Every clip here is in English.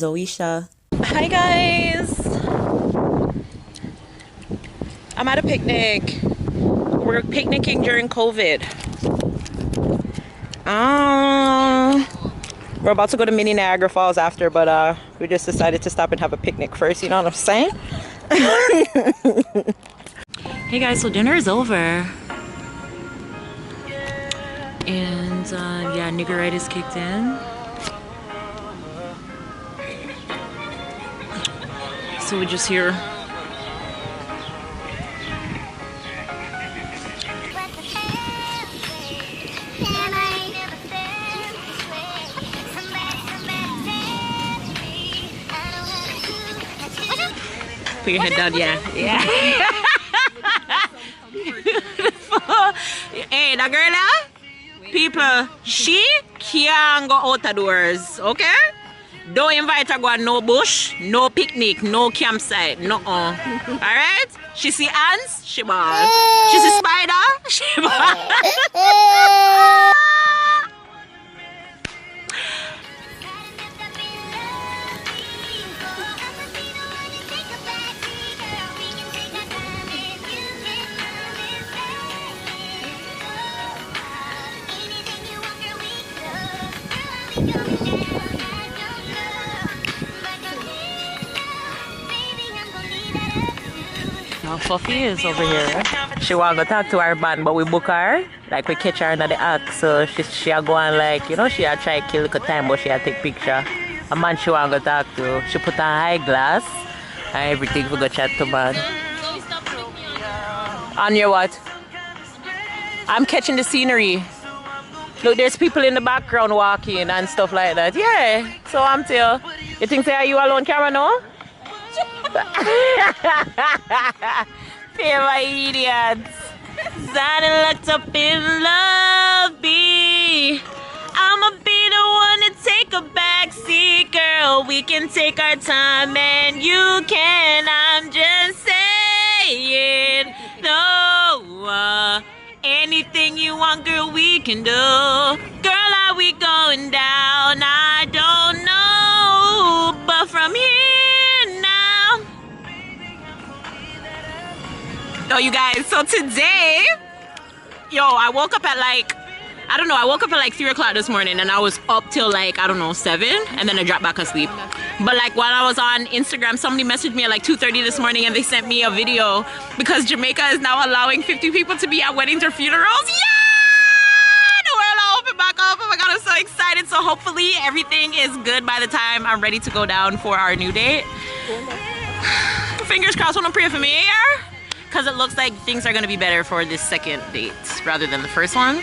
Zoisha. Hi guys, I'm at a picnic. We're picnicking during COVID. We're about to go to mini Niagara Falls after, but we just decided to stop and have a picnic first, you know what I'm saying? Hey guys, so dinner is over. And yeah, niggeritis kicked in. So we're just here. Put your head down, yeah. Yeah. Hey, that girl now? People, she can't go out the doors, okay? Don't invite her go on no bush, no picnic, no campsite, no. Alright? She see ants, she ball. She see spider, she ball. Fluffy is over here. She want to talk to our band, but we book her. Like we catch her in the act, so she a go on like, you know, she a try kill the time, but she a take picture. A man she want to talk to. She put on eyeglass and everything for go chat to man. On your what? I'm catching the scenery. Look, there's people in the background walking and stuff like that. Yeah, so I'm tell. You think say are you alone, camera, no? Feel my idiots. Zaddy looked up in love, be. I'ma be the one to take a backseat, girl. We can take our time and you can. I'm just saying, no. Anything you want, girl, we can do. Girl, are we going down? I don't know, but from here now. Oh, you guys, so today, yo, I woke up at like, I don't know, I woke up at like 3 o'clock this morning and I was up till like, I don't know, 7, and then I dropped back asleep. But like while I was on Instagram, somebody messaged me at like 2:30 this morning and they sent me a video because Jamaica is now allowing 50 people to be at weddings or funerals. Yeah! The world will open back up. Oh my God, I'm so excited. So hopefully everything is good by the time I'm ready to go down for our new date. Fingers crossed, wanna pray for me here? Because it looks like things are going to be better for this second date rather than the first one.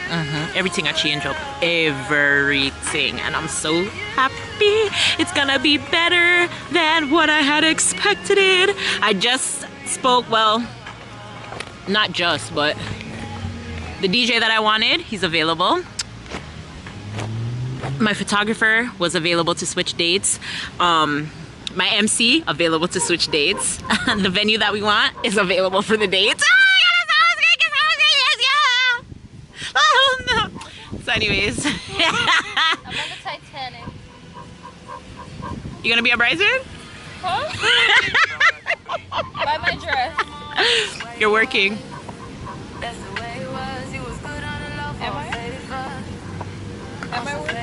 Everything I change up. Everything. And I'm so happy. It's going to be better than what I had expected. I just spoke, well, not just, but the DJ that I wanted, he's available. My photographer was available to switch dates. My MC, available to switch dates. The venue that we want is available for the dates. Oh no. So anyways. I'm on the Titanic. You gonna be a bridesmaid? Huh? Buy my dress. You're working. Am I working?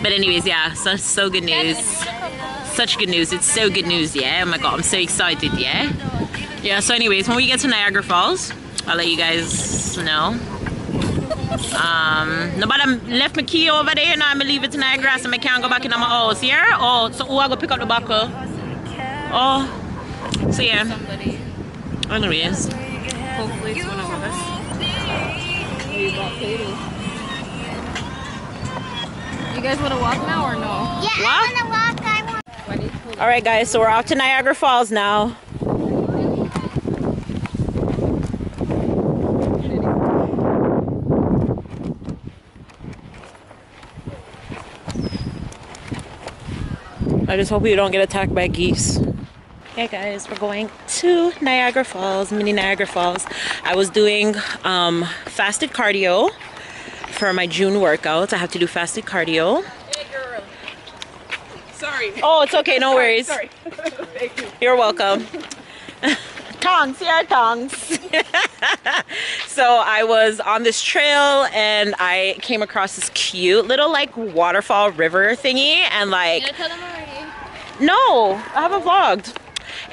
But anyways, yeah, so good news. Such good news. It's so good news, yeah. Oh my God, I'm so excited, yeah. Yeah, so anyways, when we get to Niagara Falls, I'll let you guys know. Nobody left my key over there, now I'm gonna leave it to Niagara so I can't go back in my house, yeah? Oh, so who I go pick up the buckle? Oh, so yeah. Anyways. Hopefully it's one of us. We got Katie. You guys want to walk now or no? Yeah, what? I want to walk. All right, guys, so we're off to Niagara Falls now. I just hope you don't get attacked by geese. Hey guys, we're going to Niagara Falls, mini Niagara Falls. I was doing fasted cardio for my June workout. I have to do fasted cardio. Hey girl. sorry. Oh, it's okay, no worries. Sorry. Thank you. You're welcome. Tongs, here are tongs. So I was on this trail and I came across this cute little like waterfall river thingy and like... You tell them already? No, I haven't vlogged.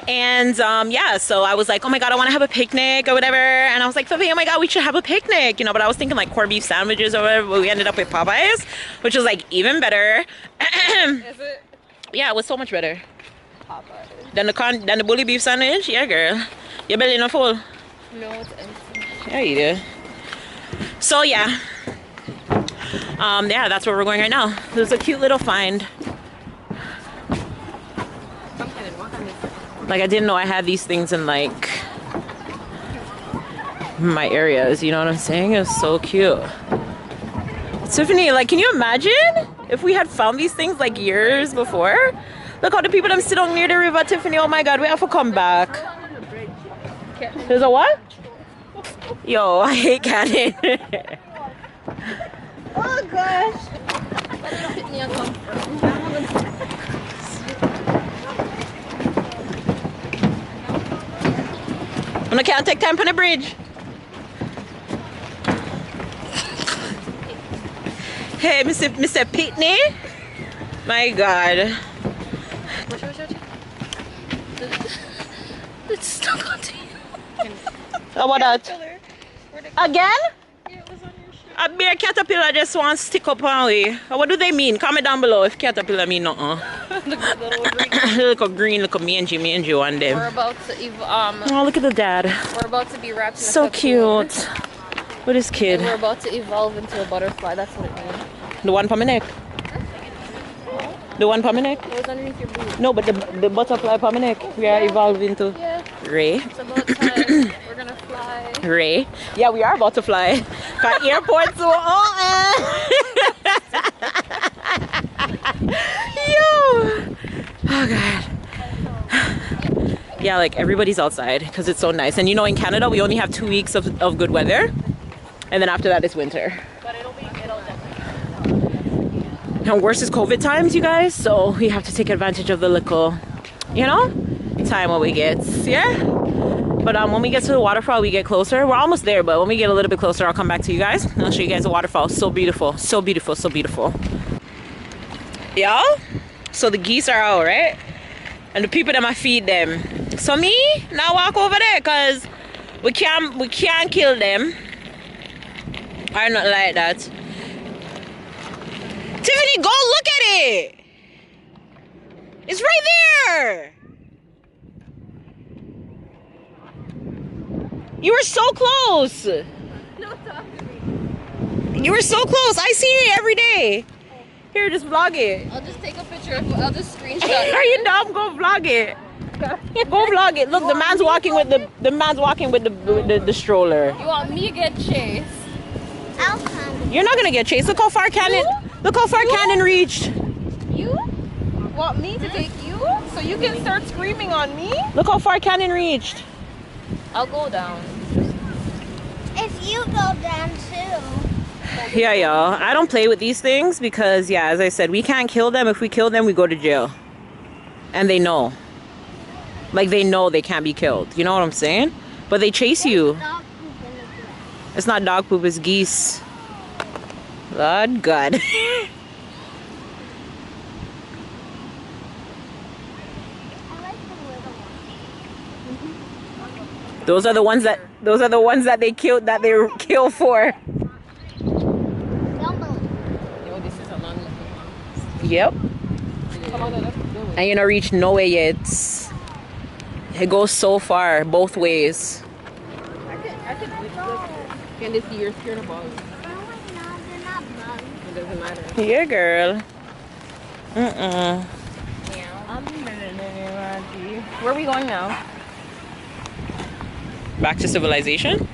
And yeah, so I was like, oh my god, I want to have a picnic or whatever. And I was like, Fifi, oh my god, we should have a picnic, you know. But I was thinking like corned beef sandwiches or whatever. But we ended up with Popeyes, which was like even better. Is it? Yeah, it was so much better Popeyes. than the bully beef sandwich. Yeah, girl, your belly not full. No, it's empty. Yeah, you do. So yeah, yeah, that's where we're going right now. There's a cute little find. Like I didn't know I had these things in like my areas, you know what I'm saying? It was so cute. Tiffany, like can you imagine if we had found these things like years before? Look how the people them sit down near the river, Tiffany. Oh my god, we have to come back. There's a what? Yo, I hate catting. Oh gosh. I can't take time on the bridge. Hey, Mr. Pitney. My God. It's stuck onto you. Oh, what that? Again? Yeah, it was on your shirt. A bear caterpillar just wants to stick up on we. What do they mean? Comment down below if caterpillar mean nothing. Little green, little mangy on them. We're about to Oh, look at the dad. we're about to be wrapped in a So cocoon. cute. With his kid. And we're about to evolve into a butterfly. That's what it means. The one for my neck. The one for my neck. It was underneath your boob. No, but the butterfly for my neck. We are evolving into Yeah. Ray. It's about time. We're gonna fly. Ray. Yeah, we are about to fly. Got airport so Yo. Oh god. Yeah, like everybody's outside because it's so nice. And you know, in Canada, we only have 2 weeks of good weather, and then after that, it's winter. But it'll definitely. And worse is COVID times, you guys. So we have to take advantage of the little, you know, time when we get. Yeah. But when we get to the waterfall, we get closer. We're almost there, but when we get a little bit closer, I'll come back to you guys. And I'll show you guys the waterfall. So beautiful, so beautiful, so beautiful. Y'all. So the geese are out, right? And the people that might feed them. So me now walk over there because we can't kill them. I not like that. Tiffany, go look at it. It's right there. You were so close. No, talk to me. You were so close. I see it every day. Here, just vlog it. I'll just take a picture. I'll just screenshot. Are you dumb? Go vlog it. Go vlog it. Look, the man's walking with the stroller. You want me to get chased? I'll come. You're not gonna get chased. Look how far Cannon reached. You want me to take you so you can start screaming on me? Look how far Cannon reached. I'll go down. If you go down too. Yeah, y'all. I don't play with these things because, yeah, as I said, we can't kill them. If we kill them, we go to jail. And they know. Like, they know they can't be killed. You know what I'm saying? But they chase you. It's not dog poop, it's geese. Lord God. Those are the ones that they killed, that they kill for. Yep. And you don't reach nowhere yet. It goes so far, both ways. Can they see you're scared of bugs? It doesn't matter. Yeah, girl. Where are we going now? Back to civilization.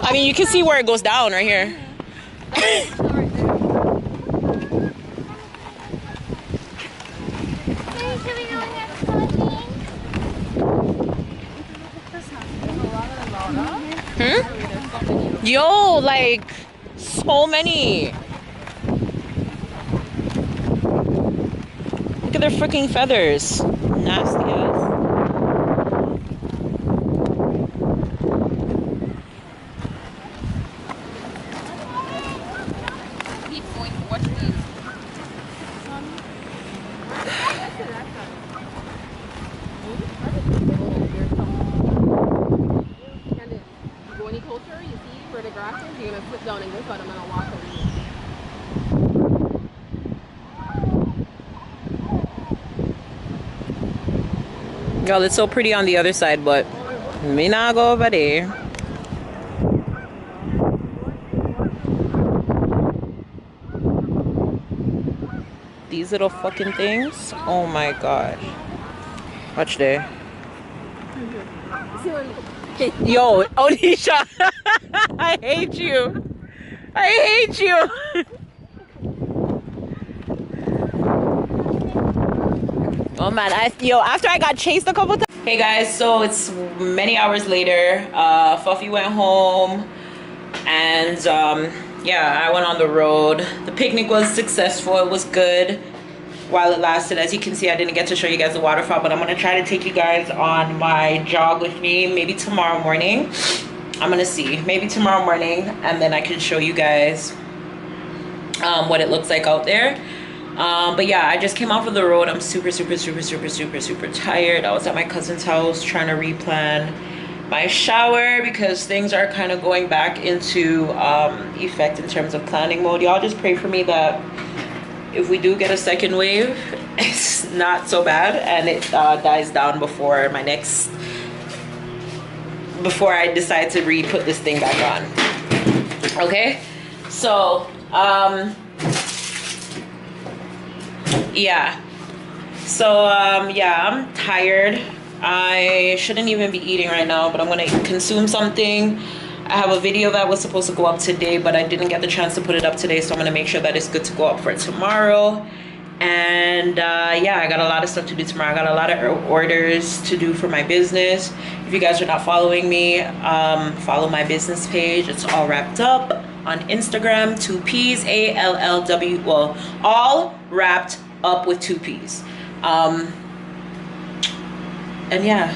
I mean, you can see where it goes down right here. Yo, like so many. their freaking feathers. Nasty ass. Keep going. Watch these. Go any closer, you see where the grass is, you're gonna sit down and go for them and I'll walk away. Girl, it's so pretty on the other side, but me not go over there. These little fucking things. Oh my gosh. Watch there. Yo, Onisha. I hate you. I hate you. Oh man, after I got chased a couple times. Hey guys, so it's many hours later. Fuffy went home, and yeah, I went on the road. The picnic was successful. It was good while it lasted. As you can see, I didn't get to show you guys the waterfall, but I'm gonna try to take you guys on my jog with me maybe tomorrow morning. I'm gonna see, maybe tomorrow morning, and then I can show you guys what it looks like out there. But yeah, I just came off of the road. I'm super tired. I was at my cousin's house trying to replan my shower because things are kind of going back into effect in terms of planning mode. Y'all just pray for me that if we do get a second wave, it's not so bad and it dies down before before I decide to re-put this thing back on. Okay, so yeah, yeah, I'm tired. I shouldn't even be eating right now, but I'm gonna consume something. I have a video that was supposed to go up today, but I didn't get the chance to put it up today, so I'm gonna make sure that it's good to go up for tomorrow. And yeah, I got a lot of stuff to do tomorrow. I got a lot of orders to do for my business. If you guys are not following me, follow my business page. It's all wrapped up on Instagram, 2Ps, ALLW, well, all wrapped up with 2 P's. And yeah,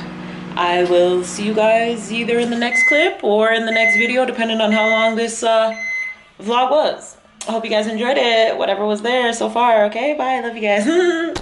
I will see you guys either in the next clip or in the next video, depending on how long this vlog was. I hope you guys enjoyed it, whatever was there so far. Okay, bye, love you guys.